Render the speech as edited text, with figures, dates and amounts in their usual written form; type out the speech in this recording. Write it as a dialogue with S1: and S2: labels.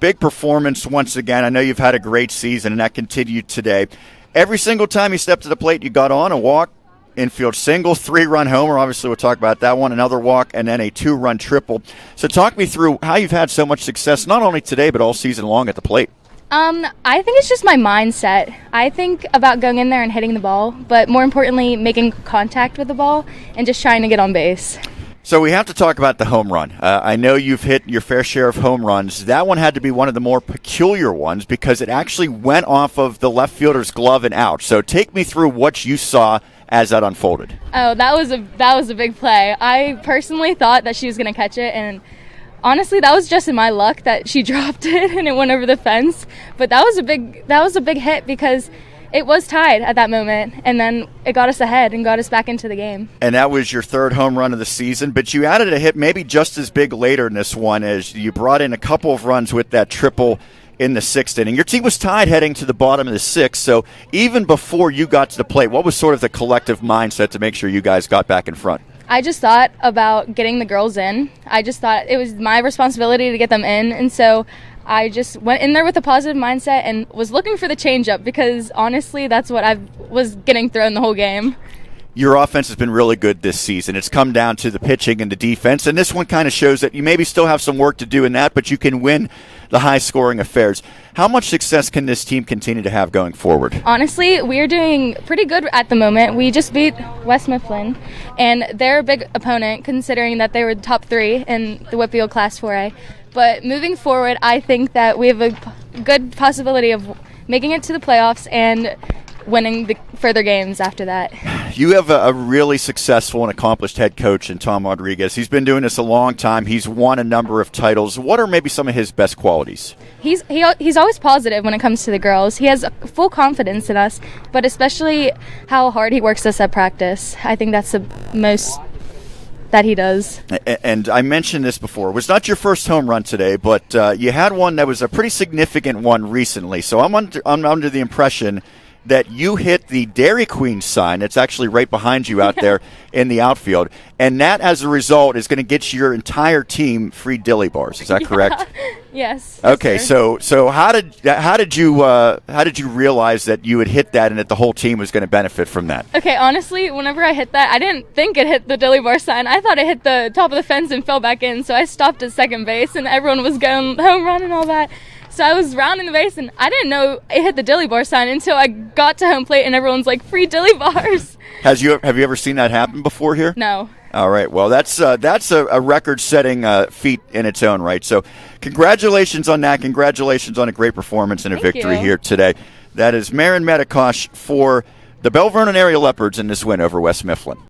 S1: big performance once again. I know you've had a great season, and that continued today. Every single time you stepped to the plate, you got on a walk, infield single, 3-run homer. Obviously, we'll talk about that one. Another walk, and then a 2-run triple. So talk me through how you've had so much success, not only today, but all season long at the plate.
S2: I think it's just my mindset. I think about going in there and hitting the ball, but more importantly, making contact with the ball and just trying to get on base.
S1: So we have to talk about the home run. I know you've hit your fair share of home runs. That one had to be one of the more peculiar ones because it actually went off of the left fielder's glove and out. So take me through what you saw as that unfolded.
S2: Oh, that was a big play. I personally thought that she was going to catch it, and honestly, that was just in my luck that she dropped it and it went over the fence. But that was a big hit because it was tied at that moment, and then it got us ahead and got us back into the game. And
S1: that was your third home run of the season, but you added a hit maybe just as big later in this one as you brought in a couple of runs with that triple in the 6th inning. Your team was tied heading to the bottom of the 6th, so even before you got to the plate, what was sort of the collective mindset to make sure you guys got back in front?
S2: I just thought about getting the girls in. I just thought it was my responsibility to get them in, and so I just went in there with a positive mindset and was looking for the changeup because, honestly, that's what I was getting thrown the whole game.
S1: Your offense has been really good this season. It's come down to the pitching and the defense, and this one kind of shows that you maybe still have some work to do in that, but you can win the high-scoring affairs. How much success can this team continue to have going forward?
S2: Honestly, we are doing pretty good at the moment. We just beat West Mifflin, and they're a big opponent considering that they were top 3 in the Whitfield Class 4A. But moving forward, I think that we have a good possibility of making it to the playoffs and winning the further games after that.
S1: You have a really successful and accomplished head coach in Tom Rodriguez. He's been doing this a long time. He's won a number of titles. What are maybe some of his best qualities?
S2: He's always positive when it comes to the girls. He has full confidence in us, but especially how hard he works us at practice. I think that's the most that he does.
S1: And I mentioned this before. It was not your first home run today, but you had one that was a pretty significant one recently. So I'm under the impression that you hit the Dairy Queen sign that's actually right behind you out there in the outfield. And that, as a result, is going to get your entire team free dilly bars. Is that correct?
S2: Yes.
S1: Okay,
S2: sir.
S1: so how did you realize that you had hit that and that the whole team was going to benefit from that?
S2: Okay, honestly, whenever I hit that, I didn't think it hit the dilly bar sign. I thought it hit the top of the fence and fell back in, so I stopped at second base, and everyone was going home run and all that. So I was rounding the base, and I didn't know it hit the dilly bar sign until I got to home plate, and everyone's like, free dilly bars.
S1: Have you ever seen that happen before here?
S2: No.
S1: All right. Well, that's a record-setting feat in its own right. So congratulations on that. Congratulations on a great performance and a victory here today. That is Maren Metikosh for the Belle Vernon Area Leopards in this win over West Mifflin.